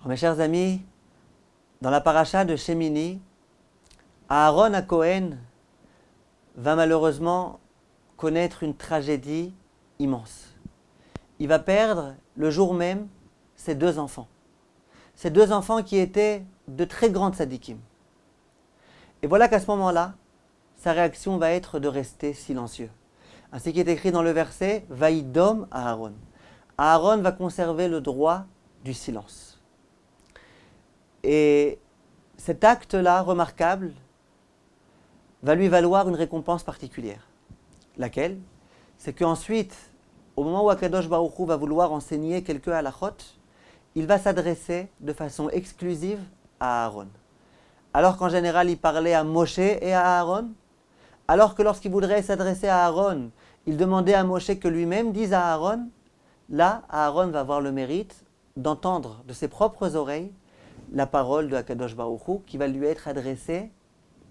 Alors, mes chers amis, dans la paracha de Shemini, Aaron à Cohen va malheureusement connaître une tragédie immense. Il va perdre le jour même ses deux enfants. Ces deux enfants qui étaient de très grandes sadikim. Et voilà qu'à ce moment-là, sa réaction va être de rester silencieux. Ainsi qu'il est écrit dans le verset, Vaïdom Aaron. Aaron va conserver le droit du silence. Et cet acte-là, remarquable, va lui valoir une récompense particulière. Laquelle? C'est qu'ensuite, au moment où Akadosh Baruch Hu va vouloir enseigner quelques halachot, il va s'adresser de façon exclusive à Aaron. Alors qu'en général, il parlait à Moshe et à Aaron, alors que lorsqu'il voudrait s'adresser à Aaron, il demandait à Moshe que lui-même dise à Aaron, là, Aaron va avoir le mérite d'entendre de ses propres oreilles la parole de Akadosh Baruch Hu qui va lui être adressée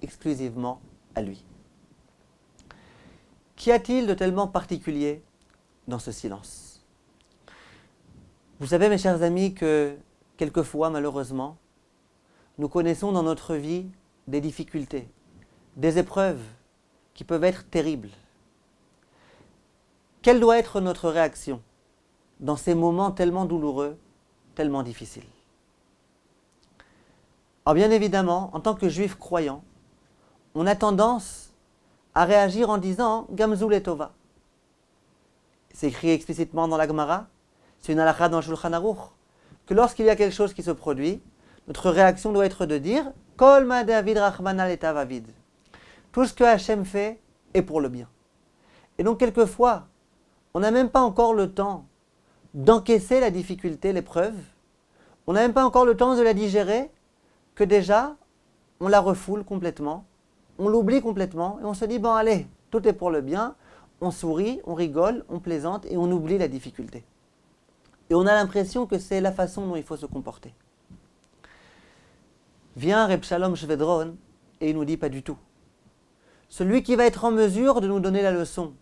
exclusivement à lui. Qu'y a-t-il de tellement particulier dans ce silence? Vous savez, mes chers amis, que quelquefois, malheureusement, nous connaissons dans notre vie des difficultés, des épreuves qui peuvent être terribles. Quelle doit être notre réaction dans ces moments tellement douloureux, tellement difficiles? Alors bien évidemment, en tant que juif croyant, on a tendance à réagir en disant « Gamzou letova ». C'est écrit explicitement dans la Gemara, c'est une halakha dans le Shulchan Aruch, que lorsqu'il y a quelque chose qui se produit, notre réaction doit être de dire « Kol ma David rachmana letav avid ». Tout ce que Hachem fait est pour le bien. Et donc quelquefois, on n'a même pas encore le temps d'encaisser la difficulté, l'épreuve, on n'a même pas encore le temps de la digérer, que déjà, on la refoule complètement, on l'oublie complètement, et on se dit, bon allez, tout est pour le bien, on sourit, on rigole, on plaisante, et on oublie la difficulté. Et on a l'impression que c'est la façon dont il faut se comporter. Vient Reb Shalom Shvedron, et il nous dit pas du tout. Celui qui va être en mesure de nous donner la leçon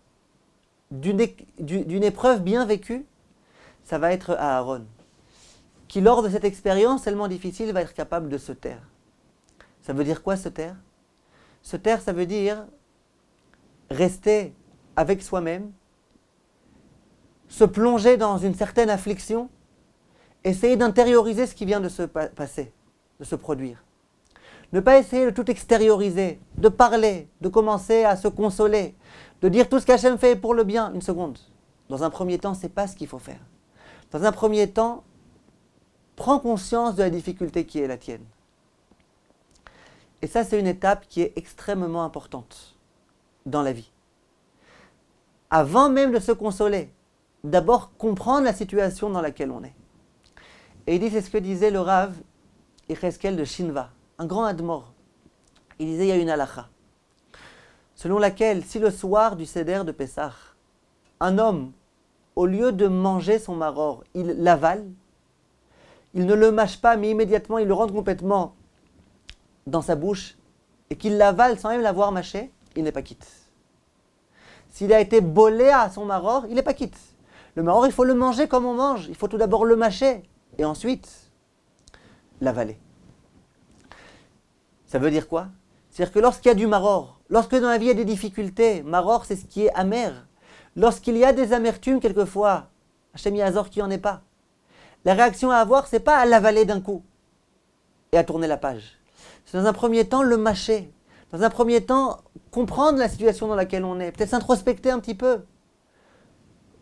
d'une épreuve bien vécue, ça va être Aaron, qui lors de cette expérience tellement difficile va être capable de se taire. Ça veut dire quoi se taire? Se taire, ça veut dire rester avec soi-même, se plonger dans une certaine affliction, essayer d'intérioriser ce qui vient de se passer, de se produire. Ne pas essayer de tout extérioriser, de parler, de commencer à se consoler, de dire tout ce qu'Hachem fait pour le bien. Une seconde. Dans un premier temps, ce n'est pas ce qu'il faut faire. Dans un premier temps, prends conscience de la difficulté qui est la tienne. Et ça, c'est une étape qui est extrêmement importante dans la vie. Avant même de se consoler, d'abord comprendre la situation dans laquelle on est. Et il dit, c'est ce que disait le Rav Yecheskel de Shinva, un grand admor. Il disait, il y a une halakha, selon laquelle, si le soir du Seder de Pessah, un homme, au lieu de manger son maror, il l'avale, il ne le mâche pas, mais immédiatement il le rentre complètement dans sa bouche, et qu'il l'avale sans même l'avoir mâché, il n'est pas quitte. S'il a été bolé à son maror, il n'est pas quitte. Le maror, il faut le manger comme on mange, il faut tout d'abord le mâcher, et ensuite l'avaler. Ça veut dire quoi? C'est-à-dire que lorsqu'il y a du maror, lorsque dans la vie il y a des difficultés, maror c'est ce qui est amer. Lorsqu'il y a des amertumes quelquefois, Hachem Yazor qui en est pas, la réaction à avoir, c'est pas à l'avaler d'un coup et à tourner la page. C'est dans un premier temps le mâcher. Dans un premier temps, comprendre la situation dans laquelle on est, peut-être s'introspecter un petit peu,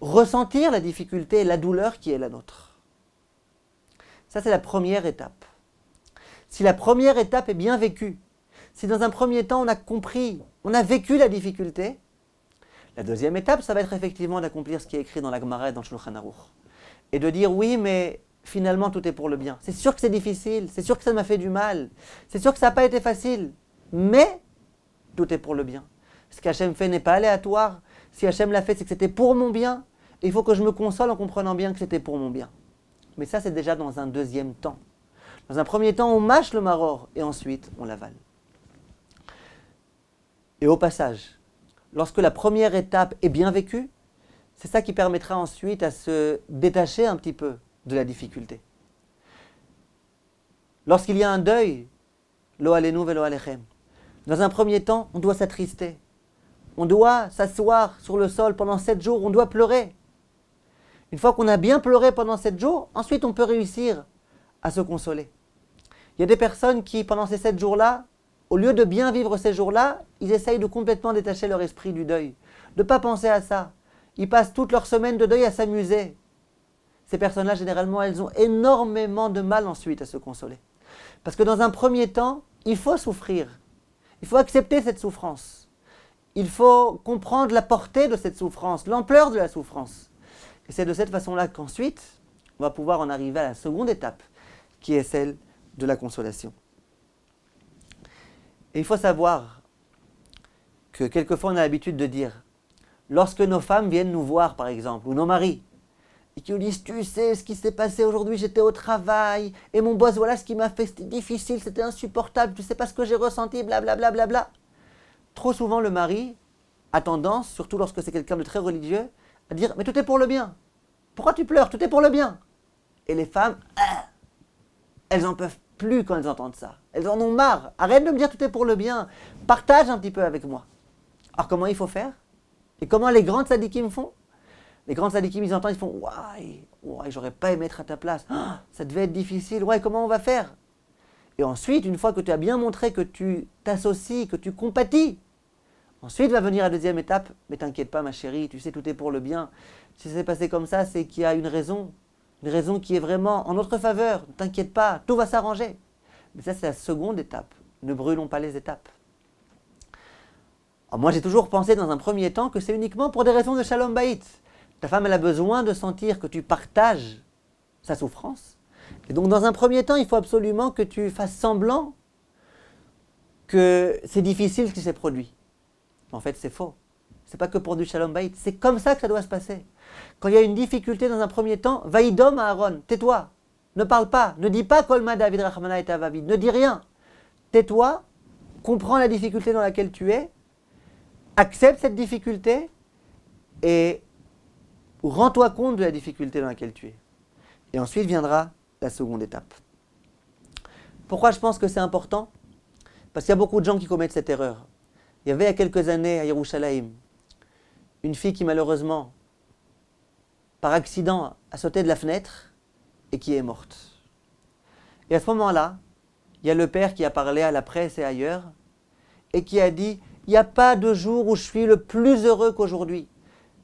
ressentir la difficulté et la douleur qui est la nôtre. Ça, c'est la première étape. Si la première étape est bien vécue, si dans un premier temps on a compris, on a vécu la difficulté, la deuxième étape, ça va être effectivement d'accomplir ce qui est écrit dans la Gemara et dans le Shulchan Aruch. Et de dire oui, mais finalement tout est pour le bien. C'est sûr que c'est difficile, c'est sûr que ça m'a fait du mal, c'est sûr que ça n'a pas été facile, mais tout est pour le bien. Ce qu'Hachem fait n'est pas aléatoire. Si Hachem l'a fait, c'est que c'était pour mon bien. Et il faut que je me console en comprenant bien que c'était pour mon bien. Mais ça, c'est déjà dans un deuxième temps. Dans un premier temps, on mâche le maror et ensuite, on l'avale. Et au passage, lorsque la première étape est bien vécue, c'est ça qui permettra ensuite à se détacher un petit peu de la difficulté. Lorsqu'il y a un deuil, lo alenu velo alechem. Dans un premier temps, on doit s'attrister. On doit s'asseoir sur le sol pendant 7 jours, on doit pleurer. Une fois qu'on a bien pleuré pendant 7 jours, ensuite on peut réussir à se consoler. Il y a des personnes qui, pendant ces 7 jours-là, au lieu de bien vivre ces jours-là, ils essayent de complètement détacher leur esprit du deuil, de ne pas penser à ça. Ils passent toute leur semaine de deuil à s'amuser. Ces personnes-là, généralement, elles ont énormément de mal ensuite à se consoler. Parce que dans un premier temps, il faut souffrir. Il faut accepter cette souffrance. Il faut comprendre la portée de cette souffrance, l'ampleur de la souffrance. Et c'est de cette façon-là qu'ensuite, on va pouvoir en arriver à la seconde étape, qui est celle de la consolation. Et il faut savoir que quelquefois on a l'habitude de dire, lorsque nos femmes viennent nous voir par exemple, ou nos maris, et qui nous disent, tu sais ce qui s'est passé aujourd'hui, j'étais au travail, et mon boss, voilà ce qu'il m'a fait, c'était difficile, c'était insupportable, tu sais pas ce que j'ai ressenti, blablabla. Bla, bla, bla. Trop souvent le mari a tendance, surtout lorsque c'est quelqu'un de très religieux, à dire, mais tout est pour le bien. Pourquoi tu pleures? Tout est pour le bien. Et les femmes, elles en peuvent plus quand elles entendent ça. Elles en ont marre. Arrête de me dire tout est pour le bien. Partage un petit peu avec moi. Alors comment il faut faire? Et comment les grandes sadikim font? Les grandes sadikim, ils entendent, ils font ouais, j'aurais pas aimé être à ta place. Ça devait être difficile. Ouais, comment on va faire? Et ensuite, une fois que tu as bien montré que tu t'associes, que tu compatis, ensuite va venir la deuxième étape. Mais t'inquiète pas, ma chérie, tu sais, tout est pour le bien. Si ça s'est passé comme ça, c'est qu'il y a une raison qui est vraiment en notre faveur. Ne t'inquiète pas, tout va s'arranger. Mais ça, c'est la seconde étape. Ne brûlons pas les étapes. Alors moi, j'ai toujours pensé dans un premier temps que c'est uniquement pour des raisons de shalom bayit. Ta femme, elle a besoin de sentir que tu partages sa souffrance. Et donc, dans un premier temps, il faut absolument que tu fasses semblant que c'est difficile ce qui s'est produit. En fait, c'est faux. C'est pas que pour du shalom bayit. C'est comme ça que ça doit se passer. Quand il y a une difficulté dans un premier temps, vaïdom à Aaron, tais-toi. Ne parle pas. Ne dis pas Kolma David Rachmana et Avavid. Ne dis rien. Tais-toi. Comprends la difficulté dans laquelle tu es. Accepte cette difficulté et rends-toi compte de la difficulté dans laquelle tu es. Et ensuite viendra la seconde étape. Pourquoi je pense que c'est important? Parce qu'il y a beaucoup de gens qui commettent cette erreur. Il y avait il y a quelques années à Yerushalayim une fille qui malheureusement, par accident, a sauté de la fenêtre et qui est morte. Et à ce moment-là, il y a le père qui a parlé à la presse et ailleurs et qui a dit « Il n'y a pas de jour où je suis le plus heureux qu'aujourd'hui.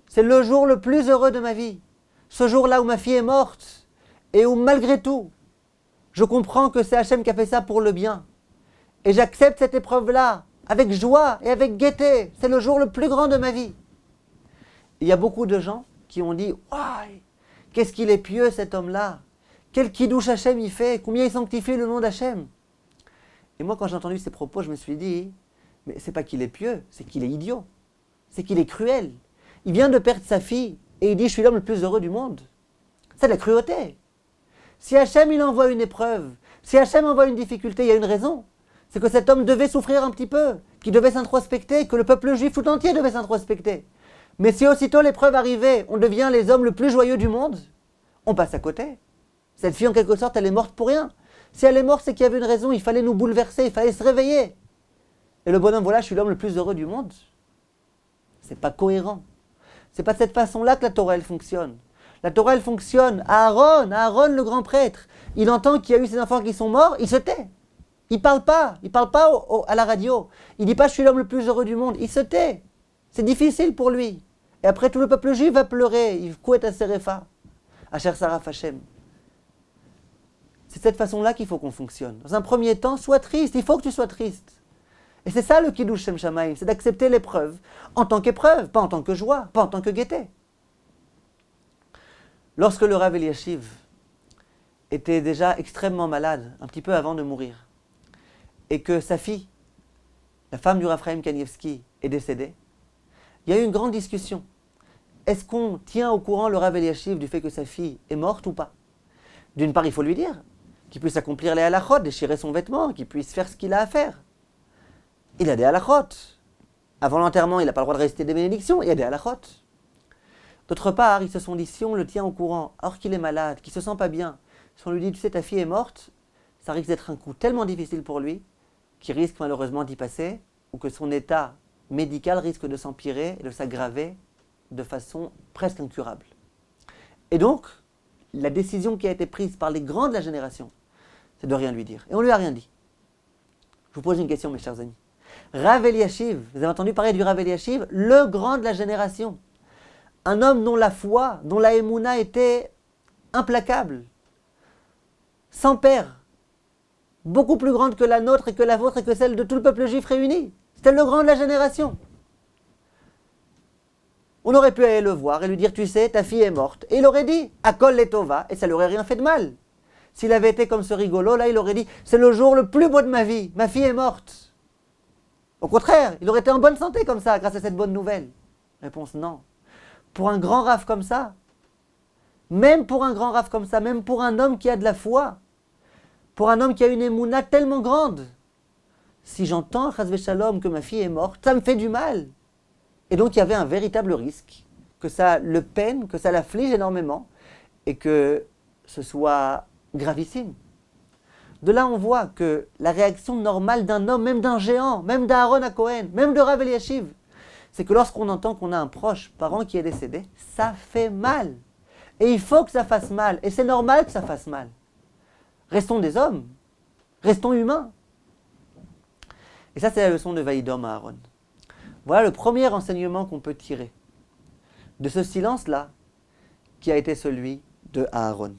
C'est le jour le plus heureux de ma vie. Ce jour-là où ma fille est morte et où malgré tout, je comprends que c'est Hachem qui a fait ça pour le bien. Et j'accepte cette épreuve-là avec joie et avec gaieté. C'est le jour le plus grand de ma vie. » Il y a beaucoup de gens qui ont dit « Waouh, qu'est-ce qu'il est pieux cet homme-là. Quel kidouche Hachem il fait. Combien il sanctifie le nom d'Hachem. » Et moi, quand j'ai entendu ces propos, je me suis dit « Mais c'est pas qu'il est pieux, c'est qu'il est idiot. C'est qu'il est cruel. Il vient de perdre sa fille et il dit « Je suis l'homme le plus heureux du monde. » C'est de la cruauté. Si Hachem il envoie une épreuve, si Hachem envoie une difficulté, il y a une raison. C'est que cet homme devait souffrir un petit peu, qu'il devait s'introspecter, que le peuple juif tout entier devait s'introspecter. Mais si aussitôt l'épreuve arrivait, on devient les hommes le plus joyeux du monde, on passe à côté. Cette fille, en quelque sorte, elle est morte pour rien. Si elle est morte, c'est qu'il y avait une raison, il fallait nous bouleverser, il fallait se réveiller. Et le bonhomme, voilà, je suis l'homme le plus heureux du monde. C'est pas cohérent. C'est pas de cette façon-là que la Torah, elle fonctionne. La Torah, elle fonctionne. Aaron, le grand prêtre, il entend qu'il y a eu ces enfants qui sont morts, il se tait. Il parle pas à la radio. Il dit pas, je suis l'homme le plus heureux du monde. Il se tait. C'est difficile pour lui. Et après, tout le peuple juif va pleurer. Il couette à Serefa, à Cher Saraf Hashem. C'est de cette façon-là qu'il faut qu'on fonctionne. Dans un premier temps, sois triste. Il faut que tu sois triste. Et c'est ça le Kiddush Shem Shamaim. C'est d'accepter l'épreuve en tant qu'épreuve, pas en tant que joie, pas en tant que gaieté. Lorsque le Rav Eliashiv était déjà extrêmement malade, un petit peu avant de mourir, et que sa fille, la femme du Rav Chaim Kanievski, est décédée, il y a eu une grande discussion. Est-ce qu'on tient au courant le Rav Eliashiv du fait que sa fille est morte ou pas? D'une part, il faut lui dire qu'il puisse accomplir les halachot, déchirer son vêtement, qu'il puisse faire ce qu'il a à faire. Il a des halachot. Avant l'enterrement, il n'a pas le droit de réciter des bénédictions, il y a des halachot. D'autre part, ils se sont dit, si on le tient au courant, alors qu'il est malade, qu'il ne se sent pas bien, si on lui dit, tu sais, ta fille est morte, ça risque d'être un coup tellement difficile pour lui qu'il risque malheureusement d'y passer ou que son état médical risque de s'empirer et de s'aggraver de façon presque incurable. Et donc, la décision qui a été prise par les grands de la génération, c'est de rien lui dire. Et on ne lui a rien dit. Je vous pose une question, mes chers amis. Rav Eliashiv, vous avez entendu parler du Rav Eliashiv, le grand de la génération. Un homme dont la foi, dont la émouna était implacable, sans père, beaucoup plus grande que la nôtre et que la vôtre et que celle de tout le peuple juif réuni. C'était le grand de la génération. On aurait pu aller le voir et lui dire, tu sais, ta fille est morte. Et il aurait dit, Akol letova, et ça lui aurait rien fait de mal. S'il avait été comme ce rigolo, là, il aurait dit, c'est le jour le plus beau de ma vie, ma fille est morte. Au contraire, il aurait été en bonne santé comme ça, grâce à cette bonne nouvelle. Réponse, non. Pour un grand raf comme ça, même pour un grand raf comme ça, même pour un homme qui a de la foi, pour un homme qui a une émouna tellement grande, si j'entends, chas v'shalom, que ma fille est morte, ça me fait du mal. Et donc il y avait un véritable risque, que ça le peine, que ça l'afflige énormément, et que ce soit gravissime. De là on voit que la réaction normale d'un homme, même d'un géant, même d'Aaron à Cohen, même de Rav Eliashiv, c'est que lorsqu'on entend qu'on a un proche, parent qui est décédé, ça fait mal. Et il faut que ça fasse mal, et c'est normal que ça fasse mal. Restons des hommes, restons humains. Et ça c'est la leçon de Vaïdom à Aaron. Voilà le premier enseignement qu'on peut tirer de ce silence-là qui a été celui de Aaron.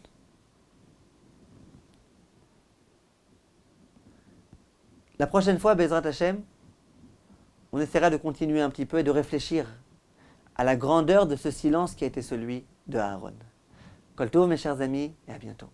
La prochaine fois, Bezrat Hashem, on essaiera de continuer un petit peu et de réfléchir à la grandeur de ce silence qui a été celui de Aaron. Kol tov, mes chers amis, et à bientôt.